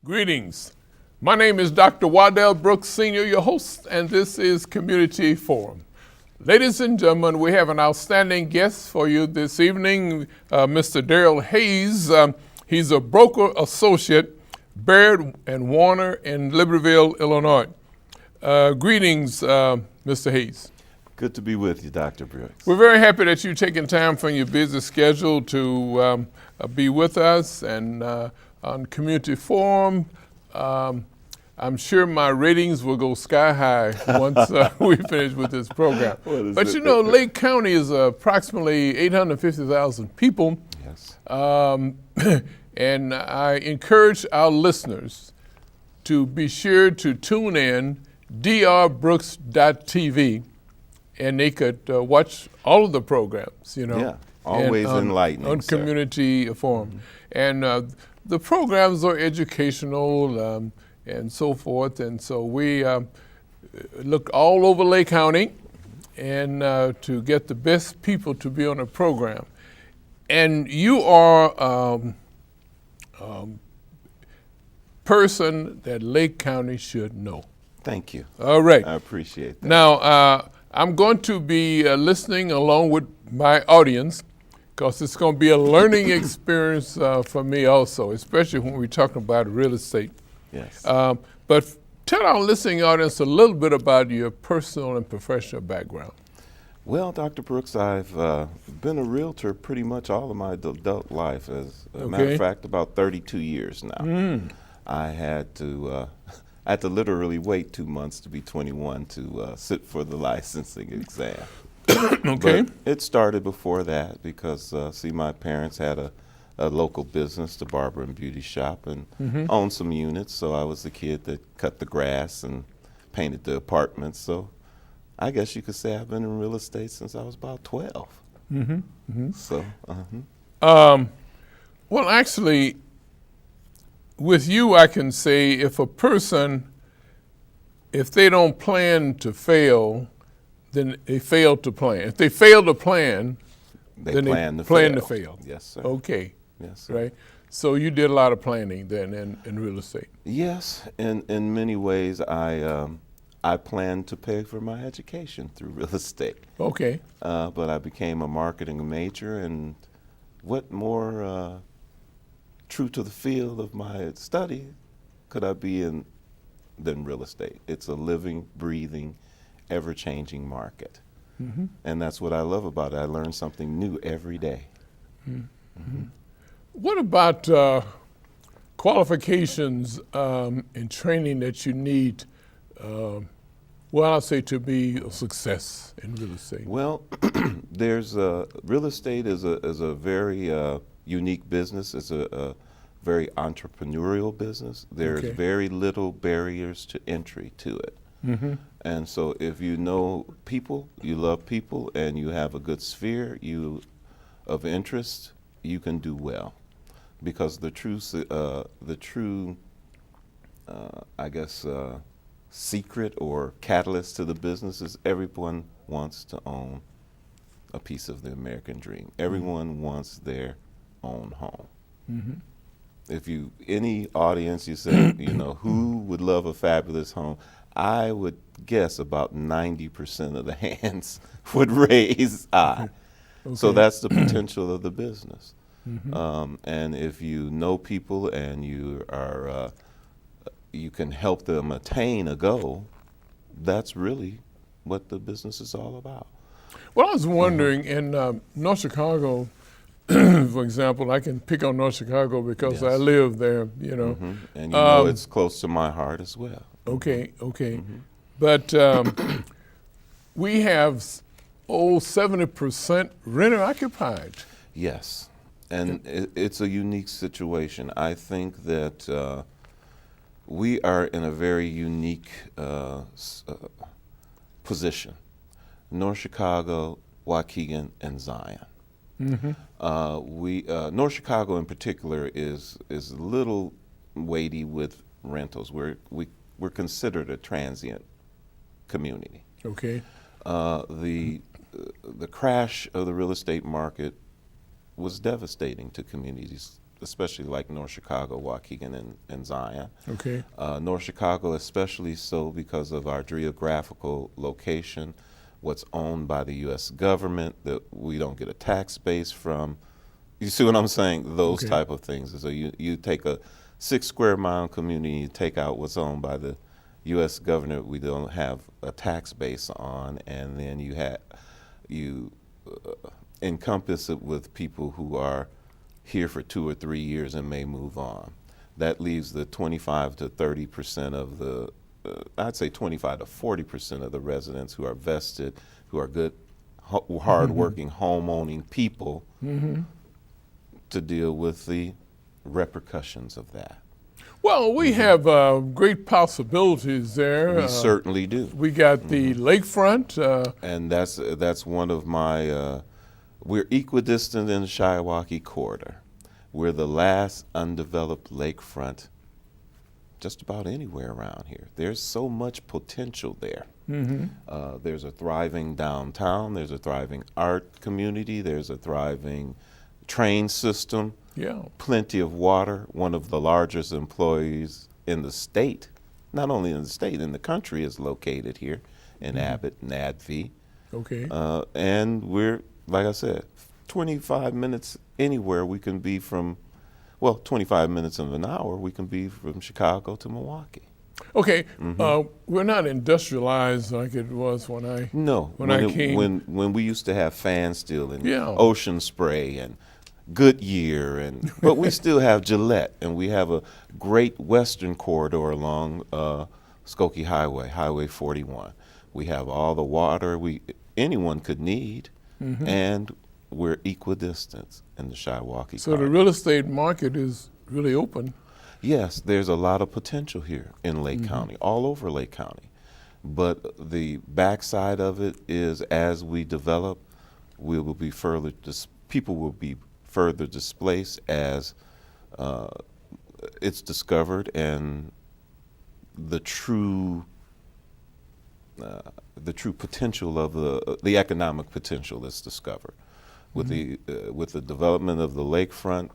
Greetings. My name is Dr. Waddell Brooks, Sr., your host, and this is Community Forum. Ladies and gentlemen, we have an outstanding guest for you this evening, Mr. Darryl Hayes. He's a broker associate, Baird and Warner in Libertyville, Illinois. Greetings, Mr. Hayes. Good to be with you, Dr. Brooks. We're very happy that you're taking time from your busy schedule to be with us and on Community Forum. I'm sure my ratings will go sky high once we finish with this program. But you know, Lake County is approximately 850,000 people. Yes. And I encourage our listeners to be sure to tune in drbrooks.tv, and they could watch all of the programs, you know. Yeah, always enlightening. On Community Forum. Mm-hmm. And the programs are educational and so forth. And so we look all over Lake County and to get the best people to be on the program. And you are person that Lake County should know. Thank you. All right. I appreciate that. Now, I'm going to be listening along with my audience because it's going to be a learning experience for me also, especially when we're talking about real estate. Yes. But tell our listening audience a little bit about your personal and professional background. Well, Dr. Brooks, I've been a realtor pretty much all of my adult life. As a matter of fact, about 32 years now. I had to literally wait 2 months to be 21 to sit for the licensing exam. Okay. But it started before that because, my parents had a local business, the barber and beauty shop, and owned some units. So I was the kid that cut the grass and painted the apartments. So I guess you could say I've been in real estate since I was about 12. So, well, actually, with you, I can say if a person, if they don't plan to fail, then they fail to plan. If they fail to plan, then they plan to fail. Yes, sir. Okay. Yes, sir. Right. So you did a lot of planning then in real estate. Yes, in many ways, I planned to pay for my education through real estate. Okay. But I became a marketing major, and what more true to the field of my study could I be in than real estate? It's a living, breathing, ever-changing market. And that's what I love about it. I learn something new every day. What about qualifications and training that you need, I'll say to be a success in real estate? Well, real estate is a very unique business. It's a very entrepreneurial business. There's very little barriers to entry to it. And so if you know people, you love people, and you have a good sphere of interest, you can do well. Because the true secret or catalyst to the business is everyone wants to own a piece of the American dream. Everyone wants their own home. If any audience, you say, who would love a fabulous home? I would guess about 90% of the hands would raise aye. So that's the potential of the business. And if you know people and you can help them attain a goal, that's really what the business is all about. Well, I was wondering, in North Chicago, for example, I can pick on North Chicago because I live there, And you know it's close to my heart as well. Okay. But we have 70% renter occupied. Yes, and it's a unique situation. I think that we are in a very unique position. North Chicago, Waukegan, and Zion. North Chicago in particular is a little weighty with rentals. We're considered a transient community. Okay. The crash of the real estate market was devastating to communities especially like North Chicago, Waukegan, and Zion. Okay. North Chicago especially so because of our geographical location, what's owned by the U.S. government that we don't get a tax base from. You see what I'm saying? Those Okay. type of things. So you take a 6 square mile community, you take out what's owned by the U.S. government we don't have a tax base on, and then you encompass it with people who are here for 2 or 3 years and may move on. That leaves the 25 to 30% of the, I'd say 25 to 40% of the residents who are vested, who are good, hard-working, home-owning people to deal with the repercussions of that. Well, we have great possibilities there. We certainly do. We got the lakefront. And that's one of my, we're equidistant in the Shiawaukee corridor. We're the last undeveloped lakefront just about anywhere around here. There's so much potential there. There's a thriving downtown, there's a thriving art community, there's a thriving train system, plenty of water. One of the largest employees in the state, not only in the state, in the country, is located here in Abbott and Advie. Okay. And we're, like I said, 25 minutes anywhere we can be from, well, 25 minutes of an hour we can be from Chicago to Milwaukee. Okay, we're not industrialized like it was when I came. When we used to have Fan Steel and Yeah. Ocean Spray and Goodyear, but we still have Gillette, and we have a great western corridor along Skokie Highway, Highway 41. We have all the water anyone could need, and we're equidistant in the Shiawaukee. So the real estate market is really open. Yes, there's a lot of potential here in Lake County, all over Lake County. But the backside of it is, as we develop, we will be people will be further displaced as it's discovered, and the true potential of the economic potential is discovered. With the development of the lakefront,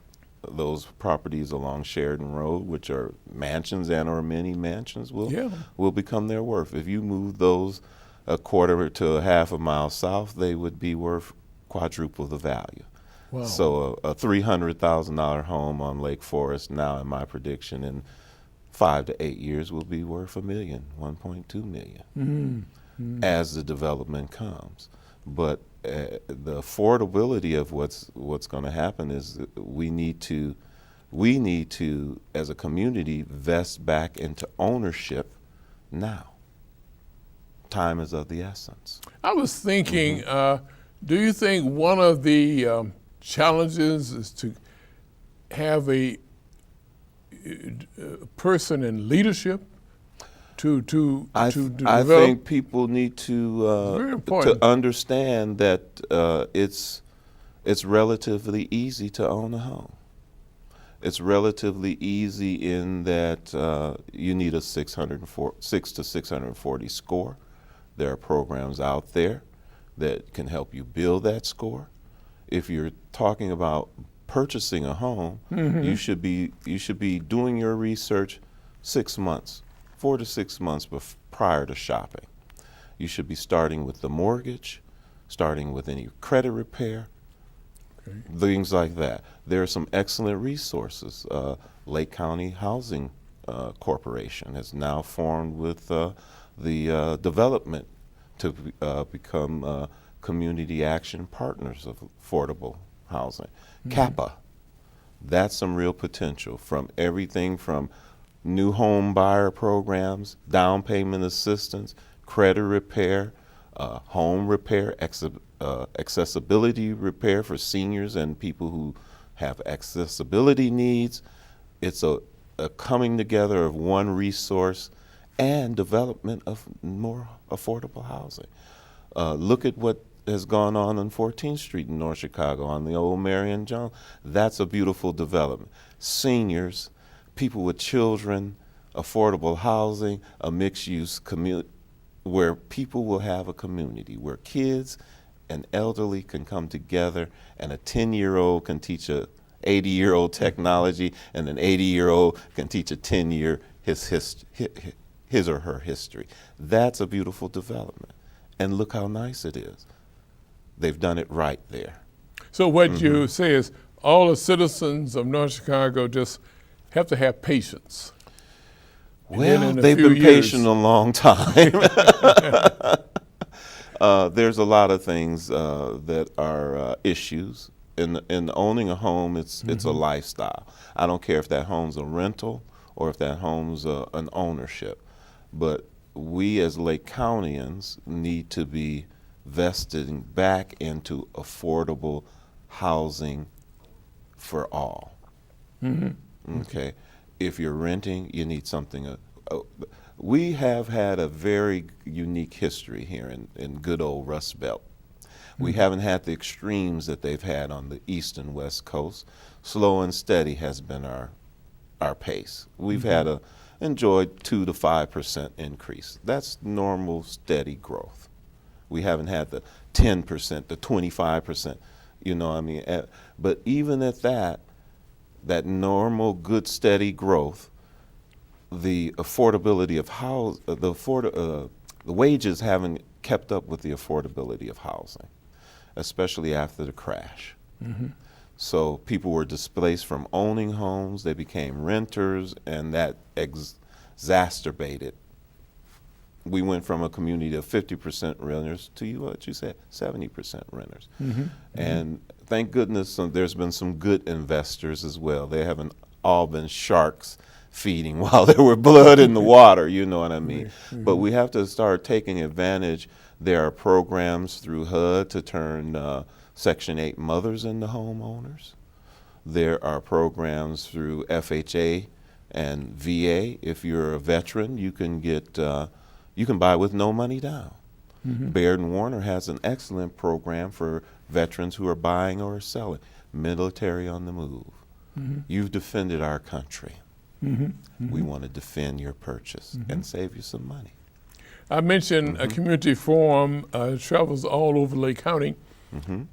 those properties along Sheridan Road, which are mansions and or mini mansions, will become their worth. If you move those a quarter to a half a mile south, they would be worth quadruple the value. Wow. So a $300,000 home on Lake Forest now, in my prediction, in 5 to 8 years will be worth $1 million, $1.2 million, as the development comes. But the affordability of what's going to happen is that we need to, as a community, vest back into ownership now. Time is of the essence. I was thinking, do you think one of the challenges is to have a person in leadership to develop? I think people need to understand that it's relatively easy to own a home. It's relatively easy in that you need a 6 to 640 score. There are programs out there that can help you build that score. If you're talking about purchasing a home, you should be doing your research 6 months, 4 to 6 months prior to shopping. You should be starting with the mortgage, starting with any credit repair, things like that. There are some excellent resources. Lake County Housing Corporation has now formed with the development to become community action partners of affordable housing. CAPA, that's some real potential, from everything from new home buyer programs, down payment assistance, credit repair, home repair, accessibility repair for seniors and people who have accessibility needs. It's a coming together of one resource and development of more affordable housing. Look at what has gone on 14th Street in North Chicago on the old Marion Jones. That's a beautiful development. Seniors, people with children, affordable housing, a mixed-use community where people will have a community, where kids and elderly can come together and a 10-year-old can teach a 80-year-old technology, and an 80-year-old can teach a 10-year his or her history. That's a beautiful development. And look how nice it is. They've done it right there. So what you say is all the citizens of North Chicago just have to have patience. Well, they've been patient a long time. There's a lot of things that are issues. In owning a home, it's a lifestyle. I don't care if that home's a rental or if that home's an ownership. But we as Lake Countyans need to be vesting back into affordable housing for all. Okay. If you're renting, you need something. We have had a very unique history here in good old Rust Belt. We haven't had the extremes that they've had on the east and west coast. Slow and steady has been our pace. We've had enjoyed 2 to 5% increase. That's normal, steady growth. We haven't had the 10%, the 25%, you know what I mean? But even at that normal, good, steady growth, the affordability of the wages haven't kept up with the affordability of housing, especially after the crash. So people were displaced from owning homes, they became renters, and that exacerbated. We went from a community of 50% renters to what you said, 70% renters. And thank goodness there's been some good investors as well. They haven't all been sharks feeding while there were blood in the water, you know what I mean? But we have to start taking advantage. There are programs through HUD to turn Section 8 mothers into homeowners. There are programs through FHA and VA. If you're a veteran, you can get you can buy with no money down. Baird and Warner has an excellent program for veterans who are buying or selling. Military on the move. You've defended our country. We want to defend your purchase and save you some money. I mentioned a community forum travels all over Lake County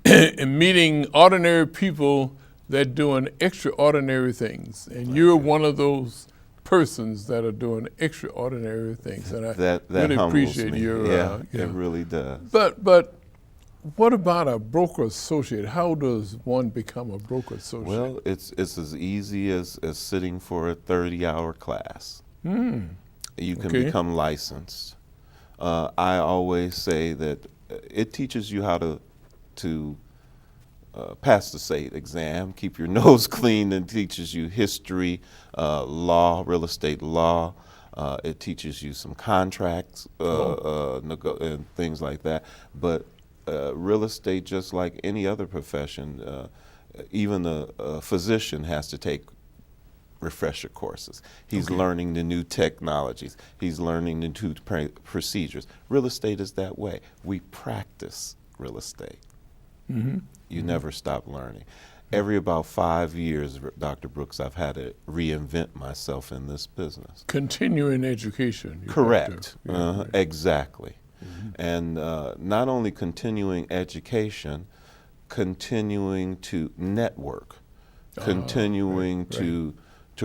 and meeting ordinary people that doing extraordinary things. And you're one of those persons that are doing extraordinary things. And I really appreciate me. your It really does. But what about a broker associate? How does one become a broker associate? Well, it's as easy as sitting for a 30-hour class. You can become licensed. I always say that it teaches you how to pass the state exam, keep your nose clean, and teaches you history, law, real estate law. It teaches you some contracts and things like that. But real estate, just like any other profession, even a physician has to take refresher courses. He's learning the new technologies. He's learning the new procedures. Real estate is that way. We practice real estate. You never stop learning. Every about 5 years, Dr. Brooks, I've had to reinvent myself in this business. Continuing education. Correct. Exactly. And not only continuing education, continuing to network, continuing to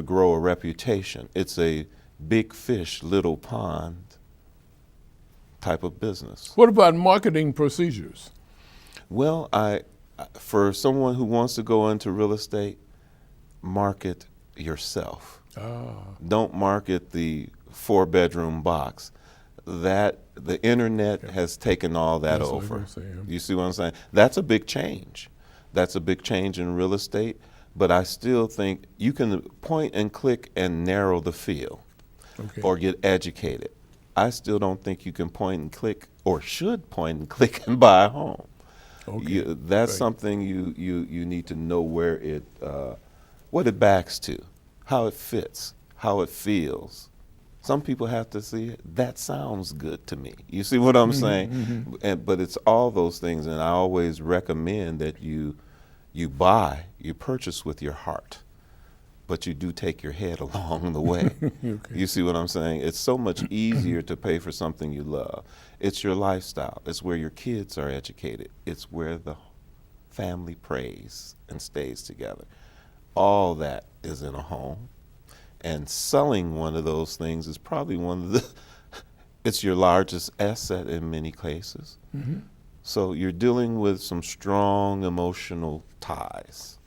grow a reputation. It's a big fish, little pond type of business. What about marketing procedures? Well, for someone who wants to go into real estate, market yourself. Don't market the 4-bedroom box. The internet has taken all that over. You see what I'm saying? That's a big change. That's a big change in real estate, but I still think you can point and click and narrow the field or get educated. I still don't think you can point and click or should point and click and buy a home. That's something you need to know where what it backs to, how it fits, how it feels. Some people have to see it. That sounds good to me. You see what I'm saying? But it's all those things, and I always recommend that you purchase with your heart, but you do take your head along the way. You see what I'm saying? It's so much easier to pay for something you love. It's your lifestyle. It's where your kids are educated. It's where the family prays and stays together. all that is in a home. And selling one of those things is probably it's your largest asset in many cases. Mm-hmm. So you're dealing with some strong emotional ties,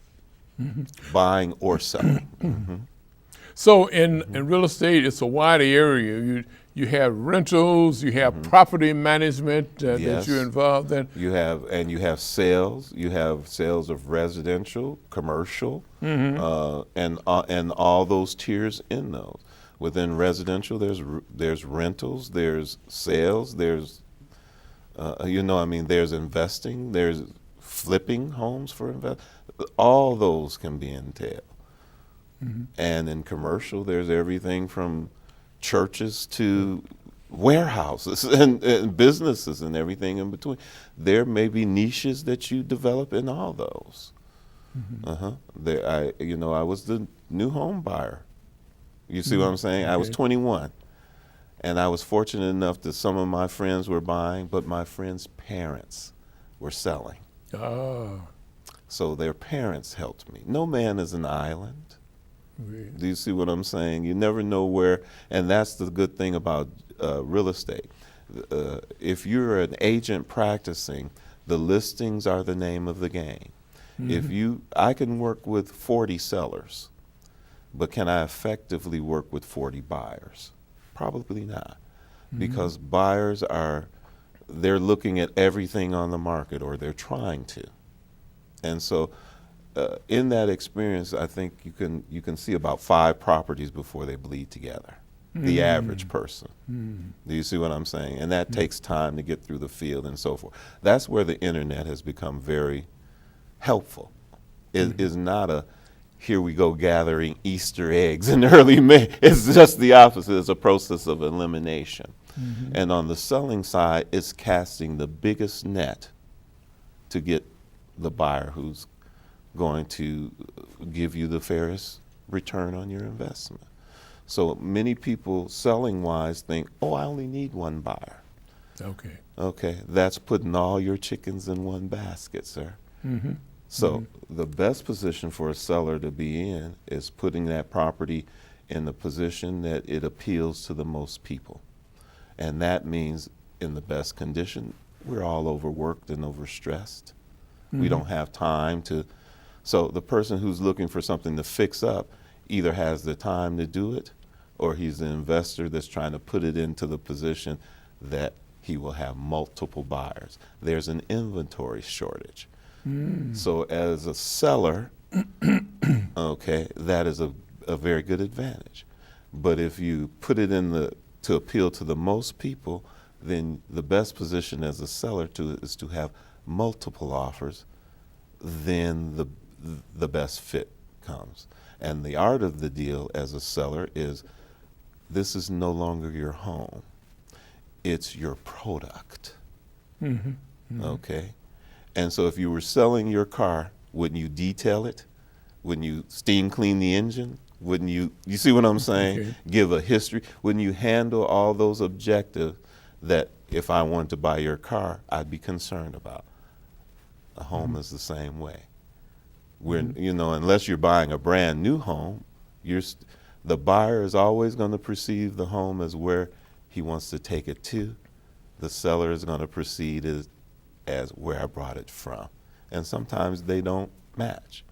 Mm-hmm. buying or selling. Mm-hmm. So in real estate, it's a wide area. You have rentals, you have property management that Yes. you're involved in. You have sales. You have sales of residential, commercial, and all those tiers in those. Within residential, there's rentals, there's sales, there's there's investing, there's flipping homes for invest. All those can be entailed. Mm-hmm. And in commercial, there's everything from churches to warehouses and businesses and everything in between. There may be niches that you develop in all those. Mm-hmm. I was the new home buyer. You see what I'm saying? Okay. I was 21, and I was fortunate enough that some of my friends were buying, but my friends' parents were selling. Oh. So their parents helped me. No man is an island. Right. Do you see what I'm saying? You never know where, and that's the good thing about real estate. If you're an agent practicing, the listings are the name of the game. Mm-hmm. I can work with 40 sellers, but can I effectively work with 40 buyers? Probably not, because buyers they're looking at everything on the market, or they're trying to. And so in that experience, I think you can see about 5 properties before they bleed together, the average person. Do you see what I'm saying? And that takes time to get through the field and so forth. That's where the internet has become very helpful. It is not a, here we go gathering Easter eggs in early May. It's just the opposite. It's a process of elimination. And on the selling side, it's casting the biggest net to get the buyer who's going to give you the fairest return on your investment. So many people selling wise think, oh, I only need one buyer. Okay, that's putting all your chickens in one basket, sir. So the best position for a seller to be in is putting that property in the position that it appeals to the most people. And that means in the best condition. We're all overworked and overstressed. We don't have time to, so the person who's looking for something to fix up either has the time to do it, or he's an investor that's trying to put it into the position that he will have multiple buyers. There's an inventory shortage. So as a seller, okay, that is a very good advantage. But if you put it to appeal to the most people, then the best position as a seller is to have multiple offers, then the best fit comes. And the art of the deal as a seller is, this is no longer your home. It's your product. Okay? And so if you were selling your car, wouldn't you detail it? Wouldn't you steam clean the engine? Wouldn't you see what I'm saying? Give a history. Wouldn't you handle all those objectives that if I wanted to buy your car, I'd be concerned about? A home is the same way. Unless you're buying a brand new home, the buyer is always going to perceive the home as where he wants to take it to. The seller is going to perceive it as where I brought it from. And sometimes they don't match.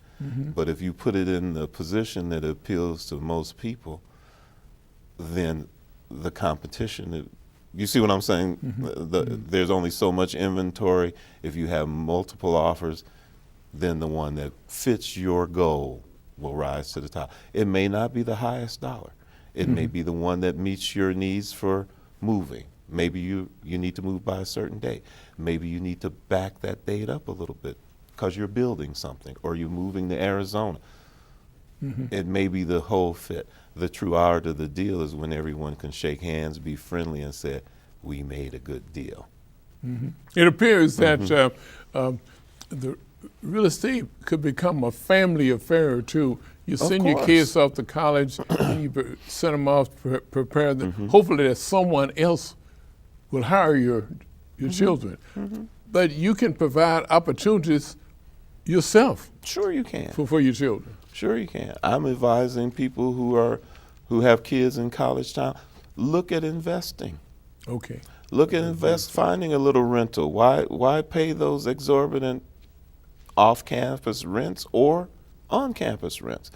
But if you put it in the position that appeals to most people, then the competition, you see what I'm saying? There's only so much inventory. If you have multiple offers, then the one that fits your goal will rise to the top. It may not be the highest dollar. It may be the one that meets your needs for moving. Maybe you need to move by a certain date. Maybe you need to back that date up a little bit because you're building something, or you're moving to Arizona. It may be the whole fit. The true art of the deal is when everyone can shake hands, be friendly, and say, we made a good deal. It appears that the real estate could become a family affair too. You send your kids off to college, and you send them off to prepare them. Hopefully that someone else will hire your children. But you can provide opportunities yourself. Sure you can. For your children. Sure you can. I'm advising people who have kids in college town, look at investing. Okay. Look at finding a little rental. Why pay those exorbitant off-campus rents or on-campus rents?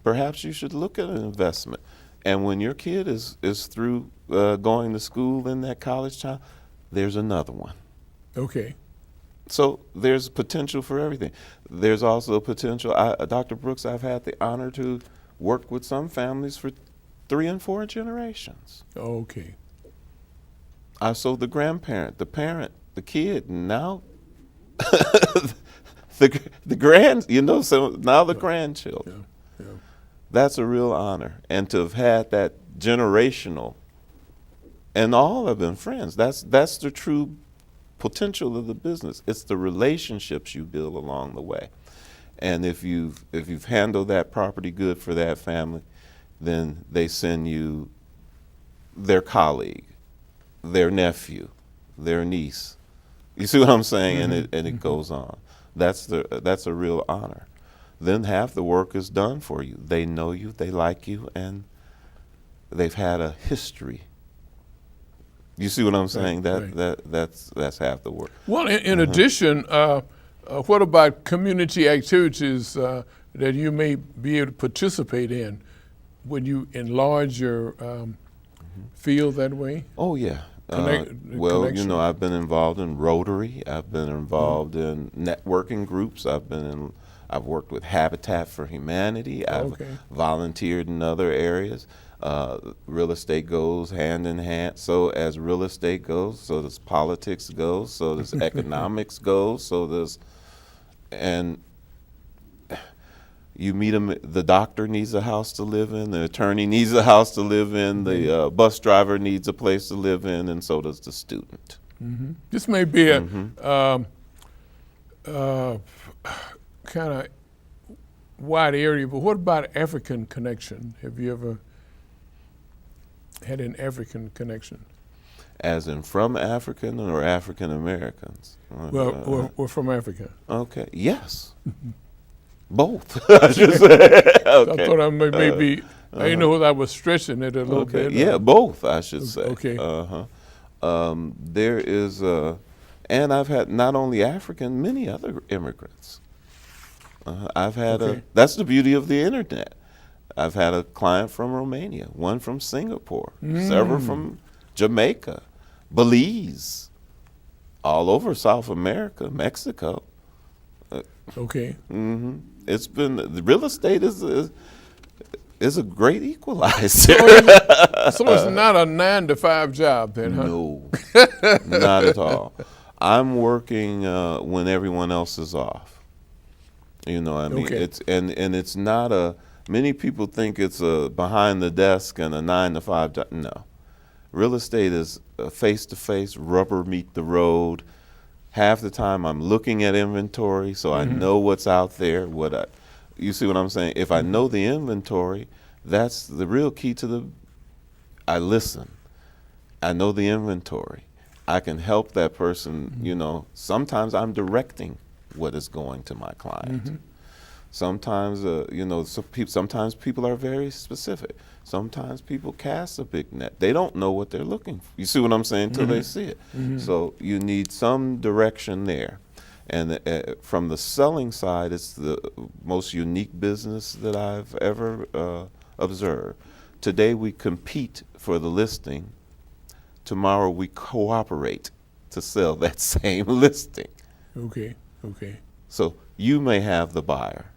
Perhaps you should look at an investment. And when your kid is through going to school in that college town, there's another one. Okay. So there's potential for everything. There's also potential. Dr. Brooks, I've had the honor to work with some families for 3 and 4 generations. Okay. So the grandparent, the parent, the kid, and now the so now the grandchildren. Yeah. That's a real honor. And to have had that generational, and all have been friends. That's the true potential of the business. It's the relationships you build along the way. And if you've handled that property good for that family, then they send you their colleague, their nephew, their niece. You see what I'm saying? Mm-hmm. And it goes on. That's a real honor. Then half the work is done for you. They know you, they like you, and they've had a history. You see what I'm saying? Right. That's half the work. Well, in addition, what about community activities that you may be able to participate in when you enlarge your field that way? Oh yeah. Connection. I've been involved in Rotary. I've been involved in networking groups. I've worked with Habitat for Humanity. I've volunteered in other areas. Real estate goes hand in hand. So as real estate goes, so does politics goes, so does economics goes, so does, and you meet them, the doctor needs a house to live in, the attorney needs a house to live in, the bus driver needs a place to live in, and so does the student. Mm-hmm. This may be a kind of wide area, but what about African connection? Have you ever had an African connection? As in from African or African Americans? Well, we're from Africa. Okay, yes. Both, I should say. Okay. I thought I maybe, I didn't know whether I was stretching it a little bit. Yeah, both, I should say. Okay. There is, and I've had not only African, many other immigrants. I've had that's the beauty of the internet. I've had a client from Romania, one from Singapore, several from Jamaica, Belize, all over South America, Mexico. Okay. It's been, the real estate is a great equalizer. So it's not a 9-to-5 job then, huh? No, not at all. I'm working when everyone else is off. You know, I mean, it's it's not a. Many people think it's a behind the desk and a 9-to-5 job. No, real estate is face-to-face, rubber meet the road. Half the time I'm looking at inventory, so I know what's out there. You see what I'm saying? If I know the inventory, that's the real key to I listen. I know the inventory. I can help that person, you know. Sometimes I'm directing what is going to my client. Sometimes, sometimes people are very specific. Sometimes people cast a big net. They don't know what they're looking for. You see what I'm saying? Until they see it. So you need some direction there. And from the selling side, it's the most unique business that I've ever observed. Today we compete for the listing. Tomorrow we cooperate to sell that same listing. Okay. So you may have the buyer.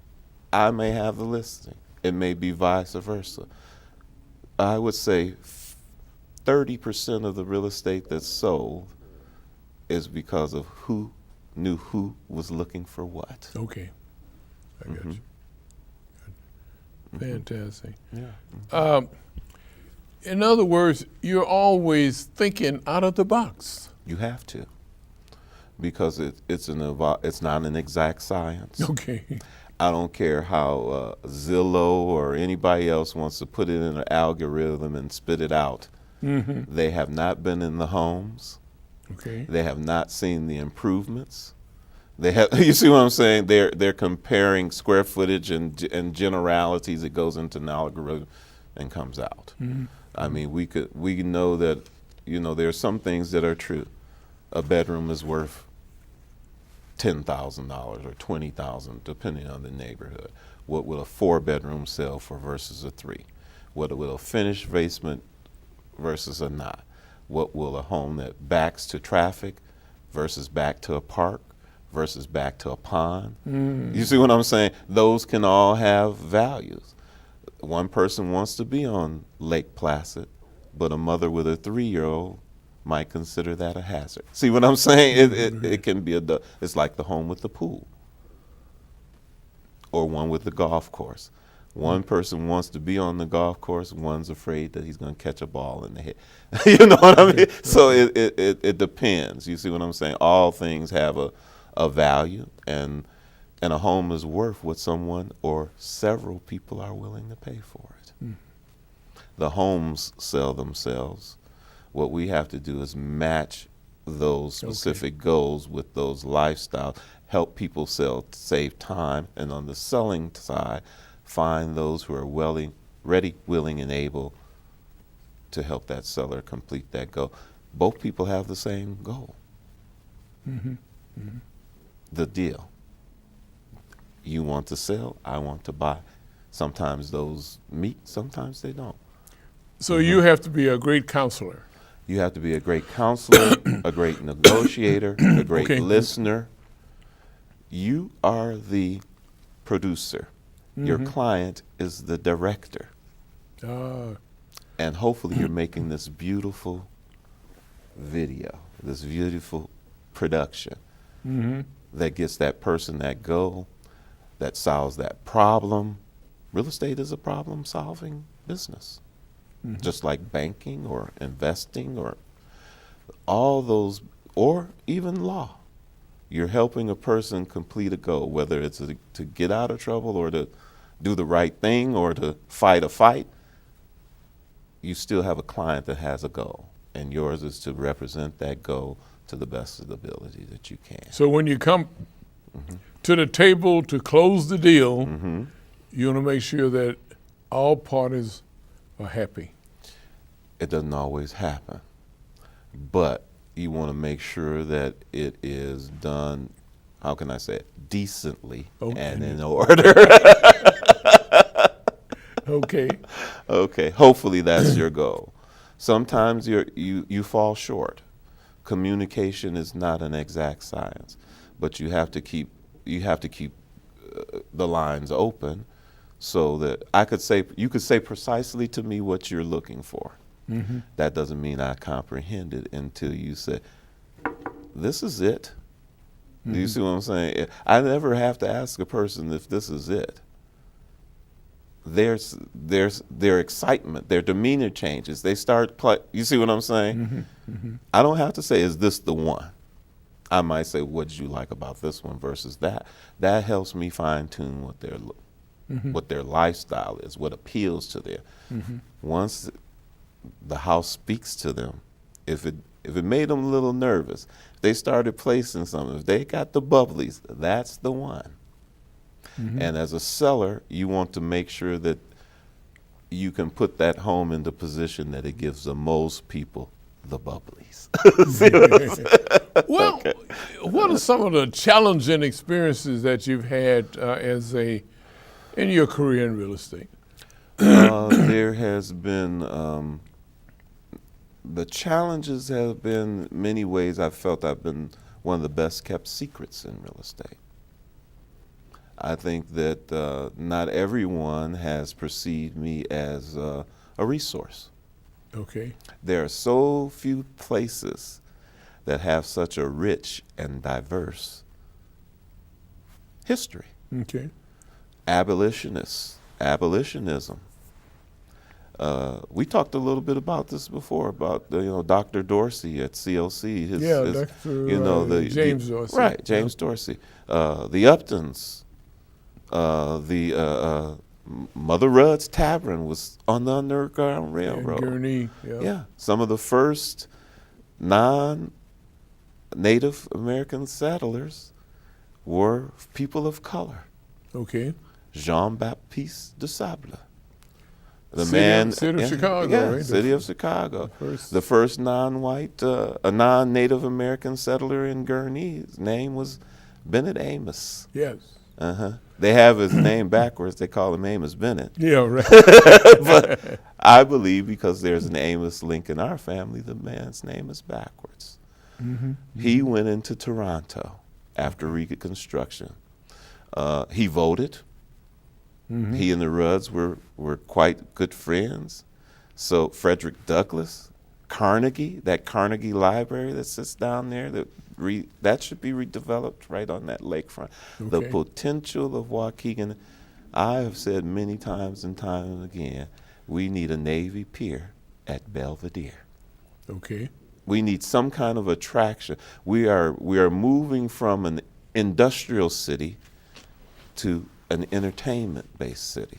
I may have the listing. It may be vice versa. I would say 30% of the real estate that's sold is because of who knew who was looking for what. Okay. I got you. Fantastic. Yeah. In other words, you're always thinking out of the box. You have to, because it's not an exact science. Okay. I don't care how Zillow or anybody else wants to put it in an algorithm and spit it out. They have not been in the homes. Okay. They have not seen the improvements. They have, you see what I'm saying? They're comparing square footage and generalities. It goes into an algorithm and comes out. Mm-hmm. I mean, we know that, you know, there are some things that are true. A bedroom is worth $10,000 or $20,000, depending on the neighborhood. What will a 4-bedroom sell for versus a 3? What will a finished basement versus a not? What will a home that backs to traffic versus back to a park versus back to a pond? You see what I'm saying? Those can all have values. One person wants to be on Lake Placid, but a mother with a 3-year-old might consider that a hazard. See what I'm saying? It can be it's like the home with the pool or one with the golf course. One person wants to be on the golf course, one's afraid that he's going to catch a ball in the head. You know what I mean? So it depends. You see what I'm saying? All things have a value, and a home is worth what someone or several people are willing to pay for it. The homes sell themselves. What we have to do is match those specific goals with those lifestyles, help people save time, and on the selling side, find those who are ready, willing, and able to help that seller complete that goal. Both people have the same goal. The deal. You want to sell, I want to buy. Sometimes those meet, sometimes they don't. So you have to be a great counselor. You have to be a great counselor, a great negotiator, a great listener. You are the producer. Your client is the director. And hopefully you're making this beautiful video, this beautiful production that gets that person that goal, that solves that problem. Real estate is a problem-solving business. Just like banking or investing or all those, or even law. You're helping a person complete a goal, whether it's to get out of trouble or to do the right thing or to fight a fight. You still have a client that has a goal, and yours is to represent that goal to the best of the ability that you can. So when you come to the table to close the deal, you want to make sure that all parties are happy. It doesn't always happen, but you want to make sure that it is done, how can I say it, decently and in order. Okay, hopefully that's your goal. Sometimes you fall short. Communication is not an exact science, but you have to keep the lines open so that you could say precisely to me what you're looking for. That doesn't mean I comprehend it until you say, this is it. Do you see what I'm saying? I never have to ask a person if this is it. Their excitement, their demeanor changes. They start you see what I'm saying? I don't have to say, is this the one? I might say, what did you like about this one versus that? That helps me fine tune what their lifestyle is, what appeals to them. Once the house speaks to them, if it made them a little nervous, if they started placing something, if they got the bubblies, that's the one. And as a seller, you want to make sure that you can put that home in the position that it gives the most people the bubblies. Well, what are some of the challenging experiences that you've had in your career in real estate? There has been, the challenges have been many ways I've felt I've been one of the best kept secrets in real estate. I think that not everyone has perceived me as a resource. There are so few places that have such a rich and diverse history. Abolitionism. We talked a little bit about this before, about Dr. Dorsey at CLC. James Dorsey. Right, James Dorsey. The Uptons. The Mother Rudd's Tavern was on the Underground Railroad. Gurney, some of the first non-Native American settlers were people of color. Okay. Jean-Baptiste de Sable. The City of Chicago, yeah, right? City of Chicago. First. The first non-white, a non-Native American settler in Gurnee. His name was Bennett Amos. Yes. They have his name backwards. They call him Amos Bennett. Yeah, right. But I believe because there's an Amos link in our family, the man's name is backwards. He went into Toronto after Reconstruction. He voted. He and the Rudds were quite good friends. So Frederick Douglass, Carnegie, that Carnegie Library that sits down there, that should be redeveloped right on that lakefront. The potential of Waukegan, I have said many times and time again, we need a Navy pier at Belvedere. Okay. We need some kind of attraction. We are moving from an industrial city to an entertainment-based city.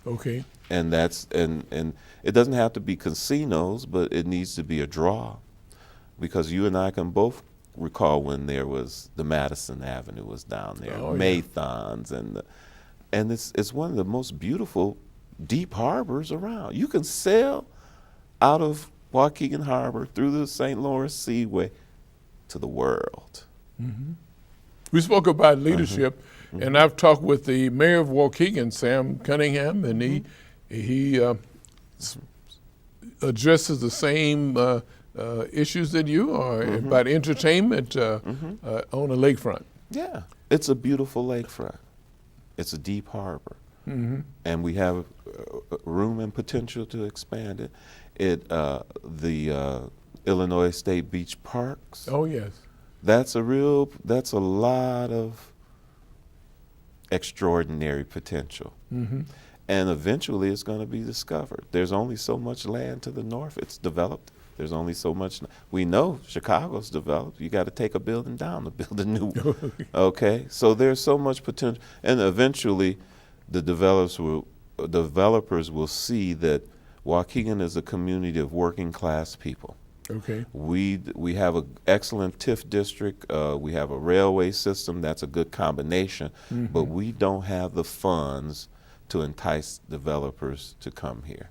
Okay. And that's and it doesn't have to be casinos, but it needs to be a draw, because you and I can both recall when there was the Madison Avenue was down there, Maythons, and it's one of the most beautiful deep harbors around. You can sail out of Waukegan Harbor through the St. Lawrence Seaway to the world. We spoke about leadership, and I've talked with the mayor of Waukegan, Sam Cunningham, and he addresses the same issues that you are about entertainment on the lakefront. Yeah, it's a beautiful lakefront. It's a deep harbor, and we have room and potential to expand it. The Illinois State Beach Parks. Oh yes, that's a lot of extraordinary potential. And eventually it's going to be discovered. There's only so much land to the north. It's developed. There's only so much. We know Chicago's developed. You got to take a building down to build a new one. Okay? So there's so much potential. And eventually the developers will see that Waukegan is a community of working class people. Okay. We have an excellent TIF district. We have a railway system. That's a good combination. But we don't have the funds to entice developers to come here.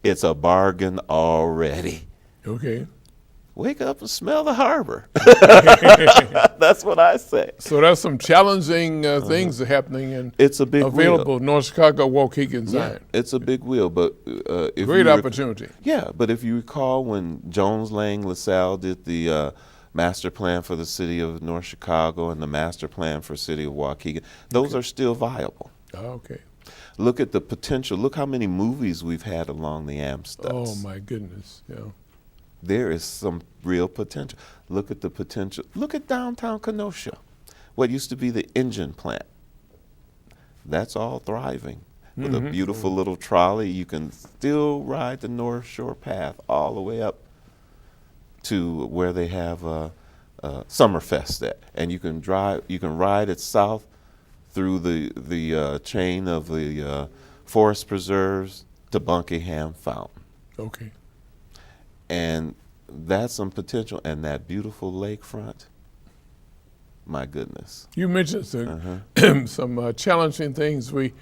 It's a bargain already. Okay. Wake up and smell the harbor. That's what I say. So there's some challenging things happening and it's a big available wheel. North Chicago, Waukegan, Zion. Yeah, it's a big wheel, but if great opportunity. Yeah, but if you recall when Jones Lang LaSalle did the master plan for the city of North Chicago and the master plan for city of Waukegan, those are still viable. Okay. Look at the potential. Look how many movies we've had along the Amstuds. Oh my goodness, yeah. There is some real potential. Look at the potential. Look at downtown Kenosha, what used to be the engine plant. That's all thriving. With a beautiful little trolley, you can still ride the North Shore Path all the way up to where they have Summerfest at, and you can ride it south through the chain of the forest preserves to Buckingham Fountain. Okay. And that's some potential, and that beautiful lakefront. My goodness. You mentioned some challenging things. In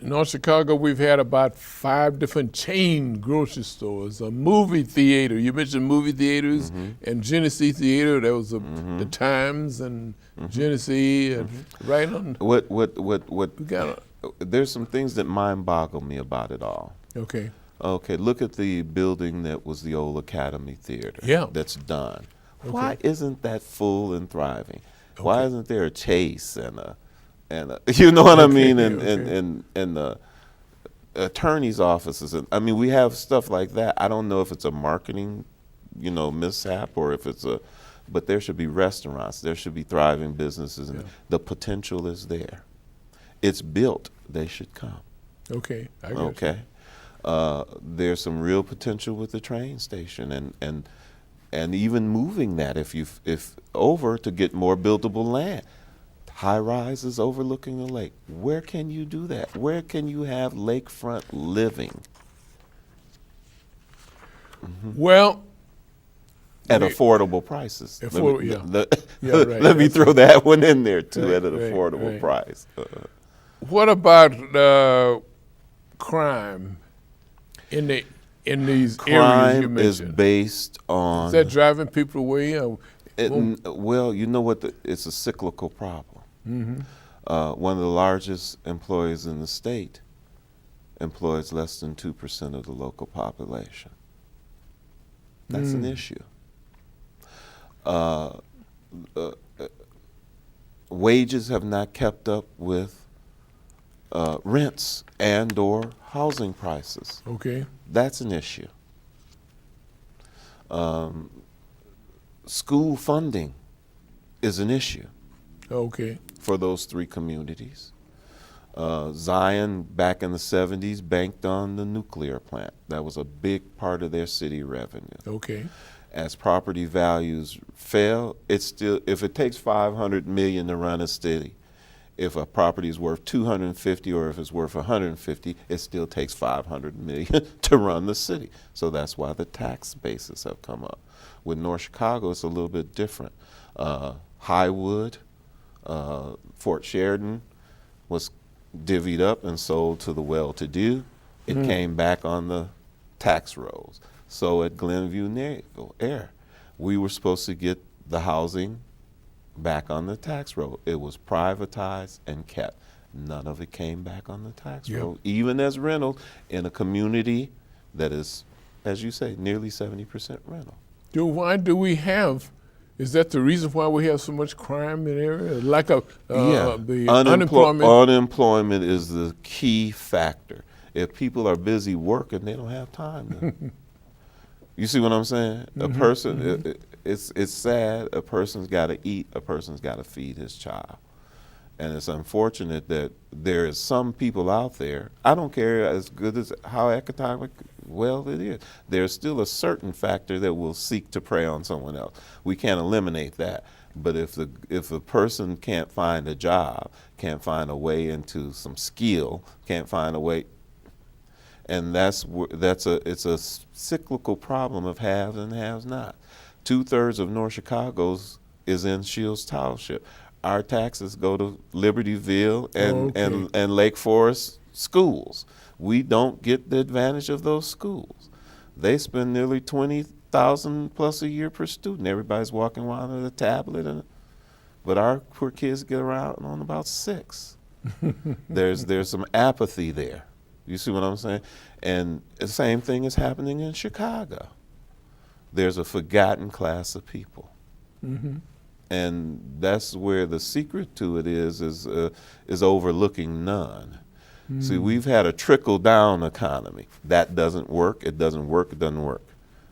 North Chicago, we've had about 5 different chain grocery stores, a movie theater. You mentioned movie theaters and Genesee Theater. There was the Times and Genesee, and right on. There's some things that mind boggle me about it all. Okay. Okay, look at the building that was the old Academy Theater. Yeah. That's done. Okay. Why isn't that full and thriving? Okay. Why isn't there a Chase and a you know what I mean, and the attorney's offices? And I mean, we have stuff like that. I don't know if it's a marketing, mishap, or if it's but there should be restaurants. There should be thriving businesses, and the potential is there. It's built. They should come. Okay. I got okay. There's some real potential with the train station, and even moving that if over to get more buildable land. High rises overlooking the lake. Where can you do that? Where can you have lakefront living? Well, At affordable prices. Let me throw that one in there too, at an affordable price. What about crime in these areas you Crime mentioned? is based on. Is that driving people away? Well, you know what? It's a cyclical problem. One of the largest employers in the state employs less than 2% of the local population. That's an issue. Wages have not kept up with rents and or housing prices. Okay. That's an issue. School funding is an issue. Okay. For those three communities. Zion, back in the 70s, banked on the nuclear plant. That was a big part of their city revenue. Okay. As property values fell, it's still, if it takes $500 million to run a city, if a property is worth 250 or if it's worth 150, it still takes 500 million to run the city. So that's why the tax bases have come up. With North Chicago, it's a little bit different. Highwood, Fort Sheridan was divvied up and sold to the well-to-do. It came back on the tax rolls. So at Glenview Air, we were supposed to get the housing back on the tax roll. It was privatized and kept. None of it came back on the tax roll, even as rentals in a community that is, as you say, nearly 70% rental. Why do we have? Is that the reason why we have so much crime in the area? Lack of the unemployment? Unemployment is the key factor. If people are busy working, they don't have time to. You see what I'm saying? A person, it's sad. A person's got to eat. A person's got to feed his child. And it's unfortunate that there is some people out there, I don't care as good as how economic well it is, there's still a certain factor that will seek to prey on someone else. We can't eliminate that. But if a person can't find a job, can't find a way into some skill, can't find a way, and it's a cyclical problem of haves and haves not. 2/3 of North Chicago's is in Shields Township. Our taxes go to Libertyville and Lake Forest schools. We don't get the advantage of those schools. They spend nearly $20,000 plus a year per student. Everybody's walking around with a tablet, but our poor kids get around on about 6. There's some apathy there. You see what I'm saying? And the same thing is happening in Chicago. There's a forgotten class of people. And that's where the secret to it is overlooking none. See, we've had a trickle-down economy. That doesn't work. It doesn't work. It doesn't work.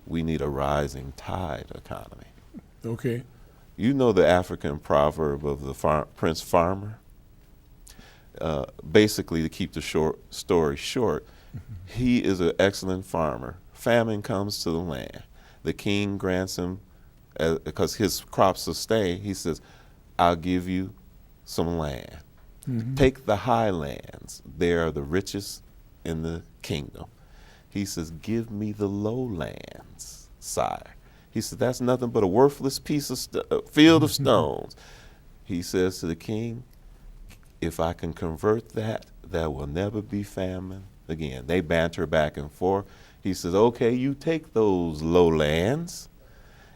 We need a rising tide economy. Okay. You know the African proverb of the Prince Farmer? Basically, to keep the story short, he is an excellent farmer. Famine comes to the land. The king grants him, because his crops sustain, he says, I'll give you some land. Take the highlands. They are the richest in the kingdom. He says, give me the lowlands, sire. He said, that's nothing but a worthless piece of field of stones. He says to the king, if I can convert that, there will never be famine again. They banter back and forth. He says, okay, you take those lowlands,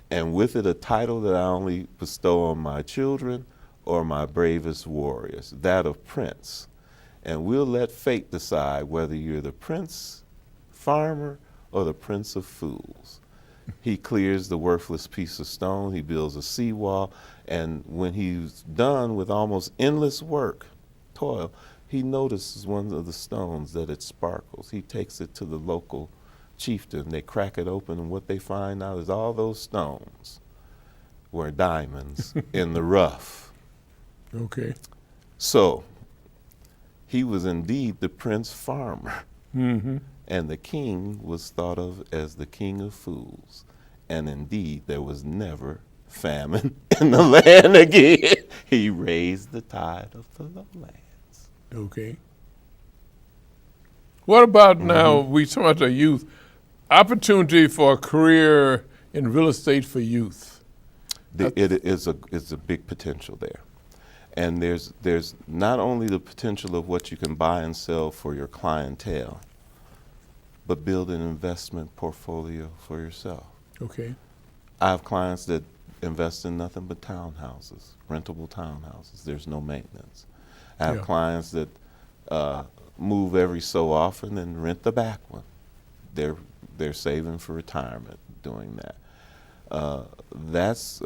and with it a title that I only bestow on my children or my bravest warriors, that of prince. And we'll let fate decide whether you're the prince farmer or the prince of fools. He clears the worthless piece of stone, he builds a seawall, and when he's done with almost endless work, toil, he notices one of the stones that it sparkles. He takes it to the local chieftain, they crack it open, and what they find out is all those stones were diamonds in the rough. Okay. So he was indeed the prince farmer, and the king was thought of as the king of fools. And indeed, there was never famine in the land again. He raised the tide of the lowlands. Okay. What about now, we talk about the youth, opportunity for a career in real estate for youth? It is a big potential there. And there's not only the potential of what you can buy and sell for your clientele, but build an investment portfolio for yourself. Okay. I have clients that invest in nothing but townhouses, rentable townhouses. There's no maintenance. I have clients that move every so often and rent the back one. They're saving for retirement doing that. That's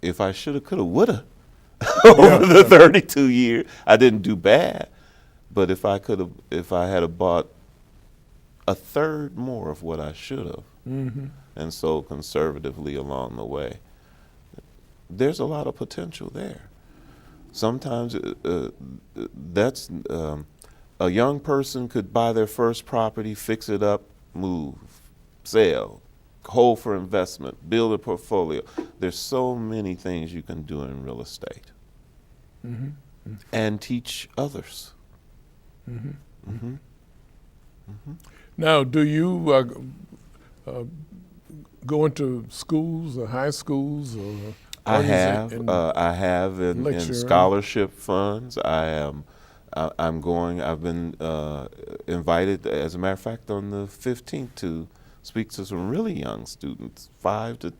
if I shoulda, coulda, woulda over the 32 years, I didn't do bad. But if I had have bought a third more of what I should have, and sold conservatively along the way, there's a lot of potential there. Sometimes that's a young person could buy their first property, fix it up, move, sell, hold for investment, build a portfolio. There's so many things you can do in real estate, and teach others. Now, do you go into schools or high schools or? I have in scholarship funds. I've been invited, as a matter of fact, on the 15th to speak to some really young students, 5 to,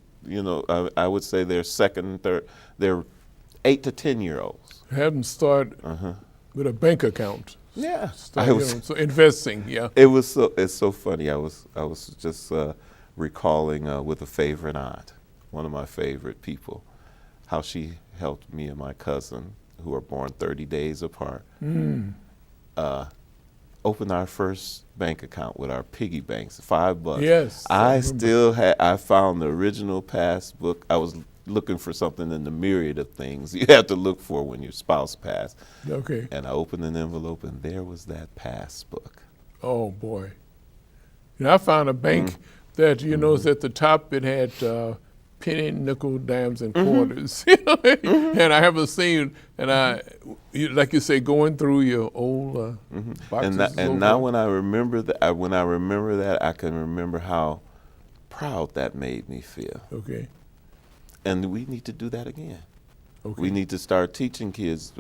I would say they're second and third, they're 8 to 10-year-olds. Have them start with a bank account. Yeah. So investing, It's so funny. I was just recalling with a favorite aunt, one of my favorite people, how she helped me and my cousin, who are born 30 days apart, open our first bank account with our piggy banks, $5. Yes. I found the original passbook. I was looking for something in the myriad of things you have to look for when your spouse passed. Okay. And I opened an envelope, and there was that passbook. Oh, boy. I found a bank that, is at the top, it had penny, nickel, dimes, and quarters. And I haven't seen, and like you say, going through your old boxes. And now when I remember that, I can remember how proud that made me feel. Okay. And we need to do that again. Okay. We need to start teaching kids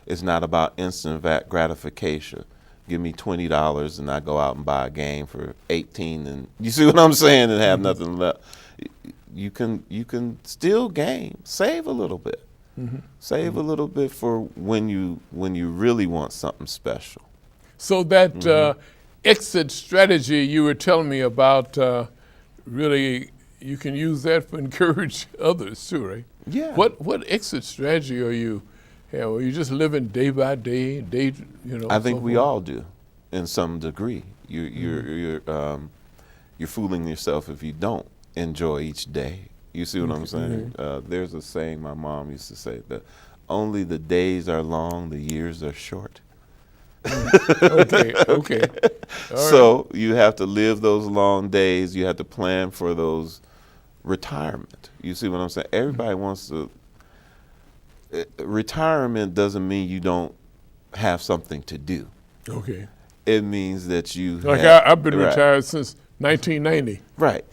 it's not about instant gratification. Give me $20 and I go out and buy a game for 18, and you see what I'm saying, and have nothing left. You can still game. Save a little bit. Save a little bit for when you really want something special. So that exit strategy you were telling me about, really, you can use that to encourage others too, right? Yeah. What exit strategy are you? Are you just living day by day? I think we all do, in some degree. You're fooling yourself if you don't enjoy each day. You see what I'm saying? There's a saying my mom used to say, that only the days are long, the years are short. Okay. All so you have to live those long days. You have to plan for those retirement. You see what I'm saying? Everybody wants to. Retirement doesn't mean you don't have something to do. Okay. It means that you. I've been retired since 1990. Right.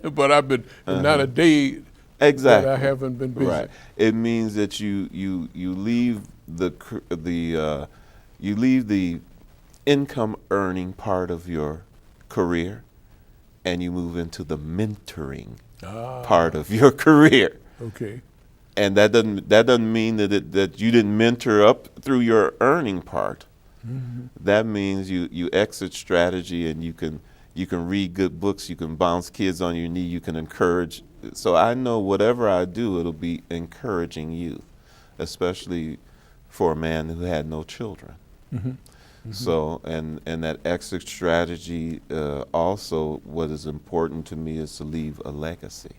But I've been not a day. Exactly. That I haven't been busy. Right. It means that you leave the income earning part of your career, and you move into the mentoring part of your career. Okay. And that doesn't mean that you didn't mentor up through your earning part. That means you exit strategy, and you can read good books, you can bounce kids on your knee, you can encourage. So I know whatever I do, it'll be encouraging you, especially for a man who had no children. So and that exit strategy, also what is important to me is to leave a legacy.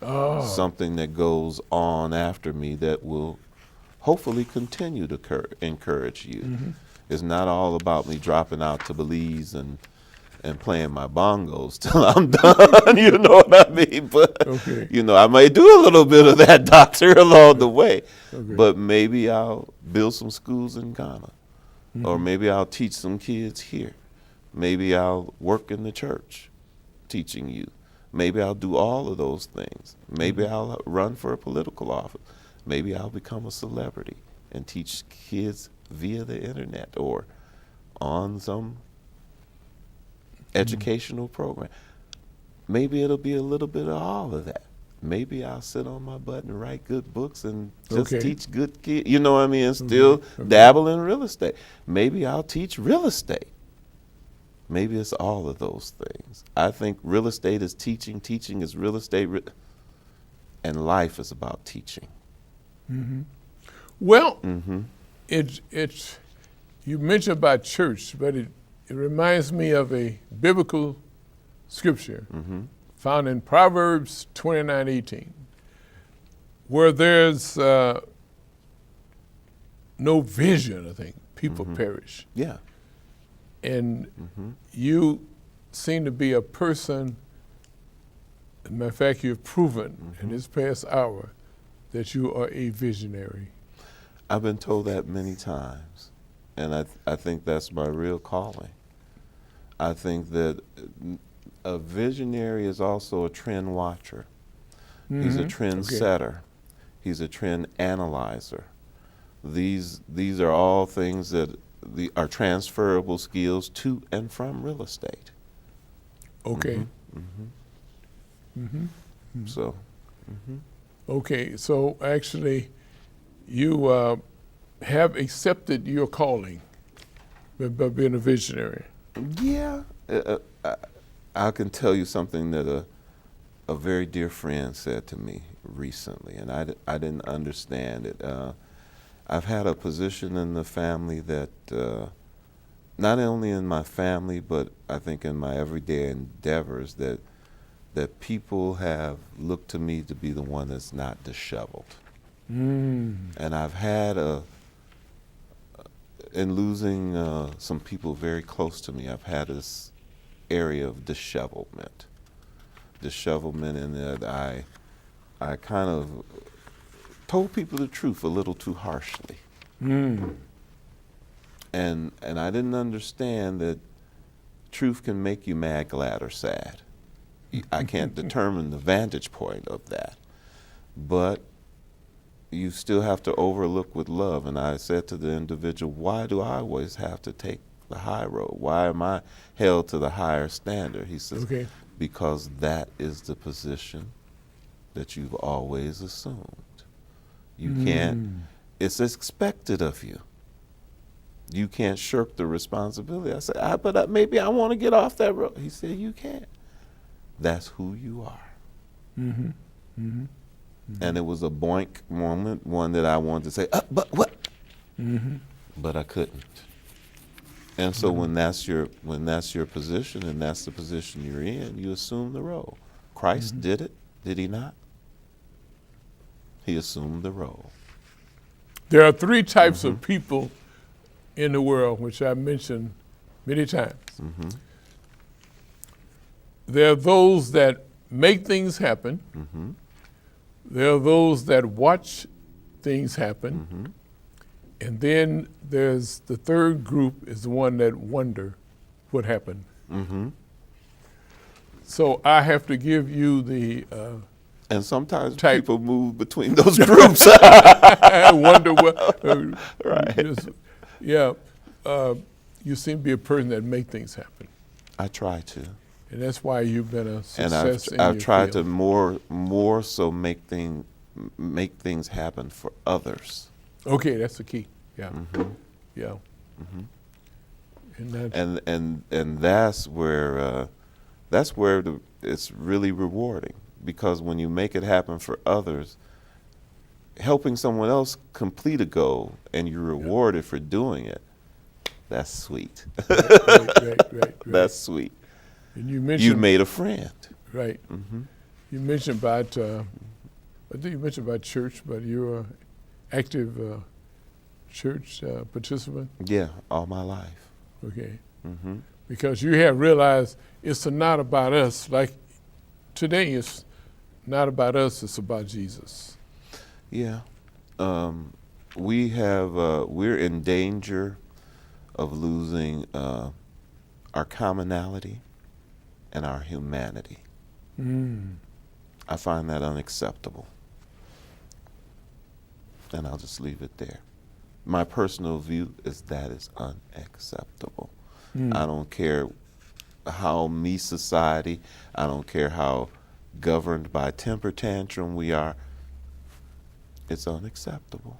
Something that goes on after me that will hopefully continue to encourage you. It's not all about me dropping out to Belize and playing my bongos till I'm done. You know what I mean? But I may do a little bit of that, doctor, along the way. But maybe I'll build some schools in Ghana, or maybe I'll teach some kids here. Maybe I'll work in the church, teaching you. Maybe I'll do all of those things. Maybe I'll run for a political office. Maybe I'll become a celebrity and teach kids via the internet or on some educational program. Maybe it'll be a little bit of all of that. Maybe I'll sit on my butt and write good books and just teach good kids, you know what I mean, and still dabble in real estate. Maybe I'll teach real estate. Maybe it's all of those things. I think real estate is teaching, teaching is real estate, and life is about teaching. Well, it's you mentioned about church, but it reminds me of a biblical scripture found in Proverbs 29:18, where there's no vision, I think, people perish. Yeah. And you seem to be a person, as a matter of fact, you've proven in this past hour that you are a visionary. I've been told that many times, and I think that's my real calling. I think that a visionary is also a trend watcher. He's a trend setter. He's a trend analyzer. These are all things that are transferable skills to and from real estate. Okay. So. Okay, so actually, you have accepted your calling by being a visionary. Yeah, I can tell you something that a very dear friend said to me recently, and I didn't understand it. I've had a position in the family that, not only in my family, but I think in my everyday endeavors, that people have looked to me to be the one that's not disheveled. And I've had in losing some people very close to me, I've had this area of dishevelment in that I kind of told people the truth a little too harshly. And I didn't understand that truth can make you mad, glad, or sad. I can't determine the vantage point of that, but you still have to overlook with love. And I said to the individual, why do I always have to take the high road? Why am I held to the higher standard? He says, because that is the position that you've always assumed. You can't, it's expected of you. You can't shirk the responsibility. I said, but maybe I want to get off that road. He said, you can't. That's who you are. And it was a boink moment, one that I wanted to say, but what? But I couldn't. And so when that's your position and that's the position you're in, you assume the role. Christ did it, did he not? He assumed the role. There are three types of people in the world, which I mentioned many times. There are those that make things happen. There are those that watch things happen. And then there's the third group is the one that wonder what happened. So I have to give you the and sometimes type. People move between those groups. I wonder what. Right. Yeah. You seem to be a person that make things happen. I try to. And that's why you've been a success in I've your tried field. to more so make things happen for others. Okay, that's the key. Yeah. Yeah. And that's where it's really rewarding, because when you make it happen for others, helping someone else complete a goal and you're rewarded for doing it, that's sweet. Right. That's sweet. And you mentioned You made a friend. right. You mentioned about I think you mentioned about church, but you're an active church participant. Yeah, all my life. Okay. Because you have realized it's not about us. Like today, it's not about us. It's about Jesus. Yeah, we're in danger of losing our commonality and our humanity. I find that unacceptable. And I'll just leave it there. My personal view is that is unacceptable. I don't care how me society, I don't care how governed by temper tantrum we are, it's unacceptable.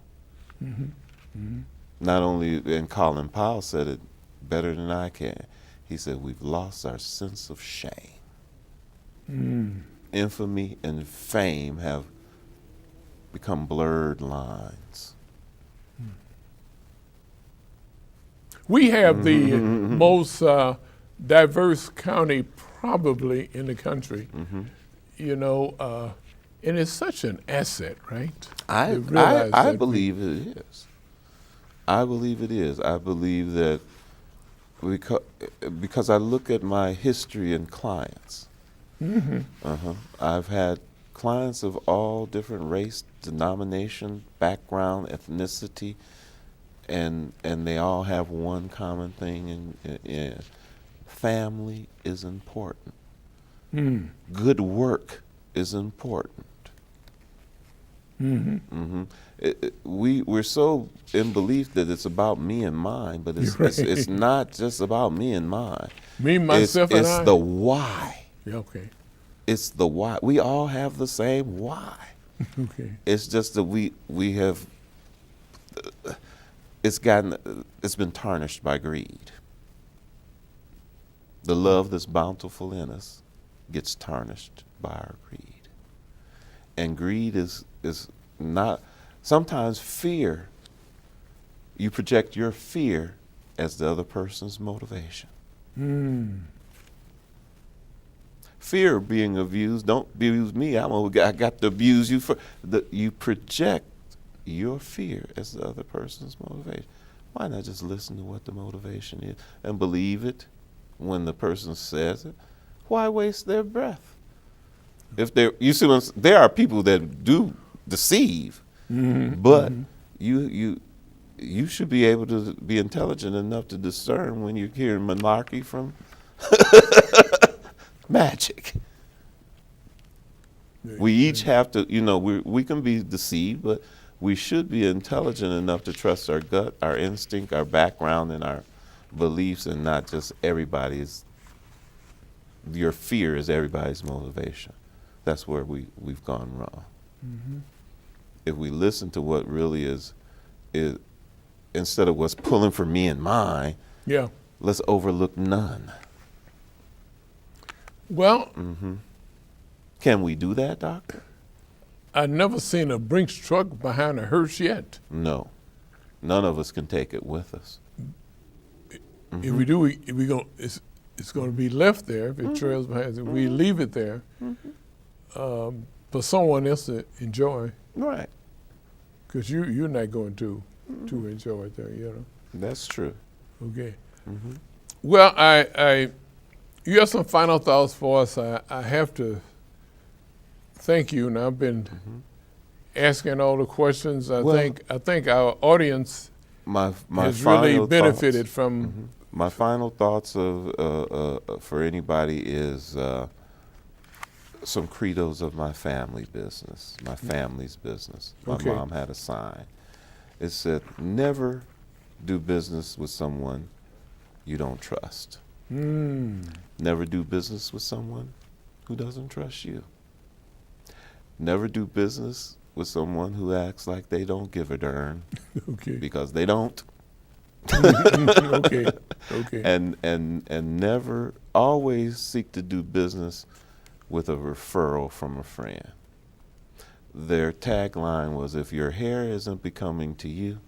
Not only, and Colin Powell said it better than I can. He said, we've lost our sense of shame. Infamy and fame have become blurred lines. We have the most diverse county probably in the country, you know, and it's such an asset, right? I believe it is. I believe it is. I believe that because I look at my history and clients. I've had clients of all different race, denomination, background, ethnicity, and they all have one common thing, and family is important. Good work is important. We're so in belief that it's about me and mine, but it's not just about me and mine. Me, myself, and I. It's the why. Yeah, okay. It's the why. We all have the same why. Okay. It's just that we have. It's been tarnished by greed. The love that's bountiful in us gets tarnished by our greed. And greed is not, sometimes fear, you project your fear as the other person's motivation. Fear of being abused, don't abuse me, I got to abuse you for, you project your fear as the other person's motivation. Why not just listen to what the motivation is and believe it when the person says it? Why waste their breath? If you see, there are people that do deceive, but you should be able to be intelligent enough to discern when you're hearing monarchy from magic. We each have to, we can be deceived, but we should be intelligent enough to trust our gut, our instinct, our background, and our beliefs, and not just your fear is everybody's motivation. That's where we've gone wrong. If we listen to what really is instead of what's pulling for me and mine, let's overlook none. Well, can we do that, Doctor? I've never seen a Brinks truck behind a hearse yet. No. None of us can take it with us. If we do, it's going to be left there if it trails behind it. We leave it there for someone else to enjoy. Right. Because you're not going to enjoy it there, That's true. Okay. Well, you have some final thoughts for us. I have to thank you, and I've been asking all the questions. I think our audience has really benefited from. My final thoughts for anybody is some credos of my family business, my family's business. My mom had a sign. It said, "Never do business with someone you don't trust." Never do business with someone who doesn't trust you. Never do business with someone who acts like they don't give a darn. Because they don't. Okay. And never, always seek to do business with a referral from a friend. Their tagline was, if your hair isn't becoming to you,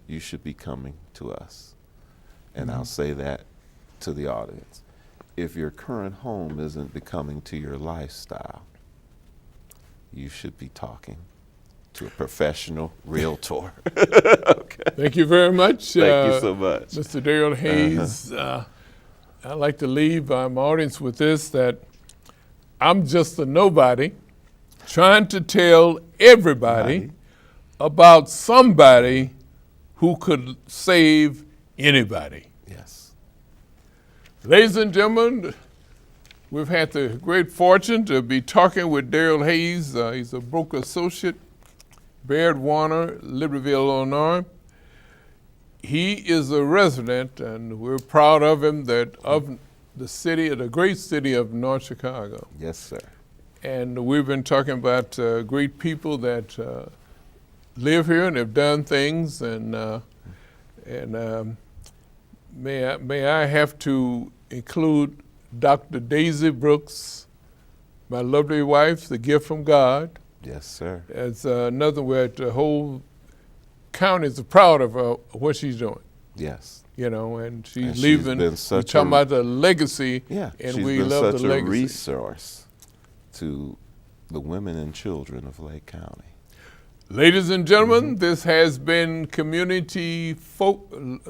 you should be coming to us. And I'll say that to the audience. If your current home isn't becoming to your lifestyle, you should be talking to a professional realtor. Thank you very much. Thank you so much. Mr. Darryl Hayes. I'd like to leave my audience with this, that I'm just a nobody trying to tell everybody about somebody who could save anybody. Yes. Ladies and gentlemen, We've had the great fortune to be talking with Darryl Hayes. He's a broker associate, Baird Warner, Libertyville, Illinois. He is a resident, and we're proud of him, that of the city, the great city of North Chicago. Yes, sir. And we've been talking about great people that live here and have done things, and may I have to include Dr. Daisy Brooks, my lovely wife, the gift from God. Yes, sir. It's another way the whole county is proud of what she's doing. Yes. You know, and she's And leaving. Been We're such talking about the legacy, yeah, and she's we been love such the a legacy. resource to the women and children of Lake County. Ladies and gentlemen, this has been Community Forum.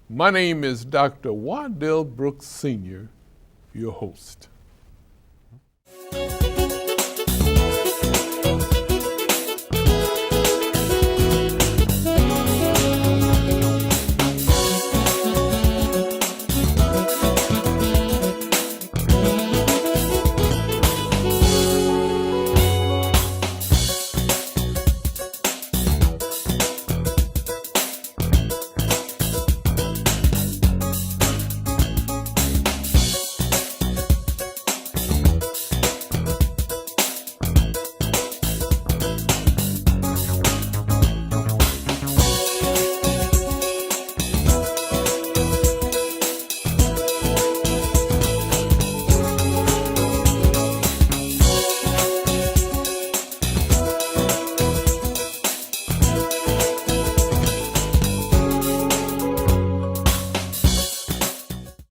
My name is Dr. Waddell Brooks Sr., your host.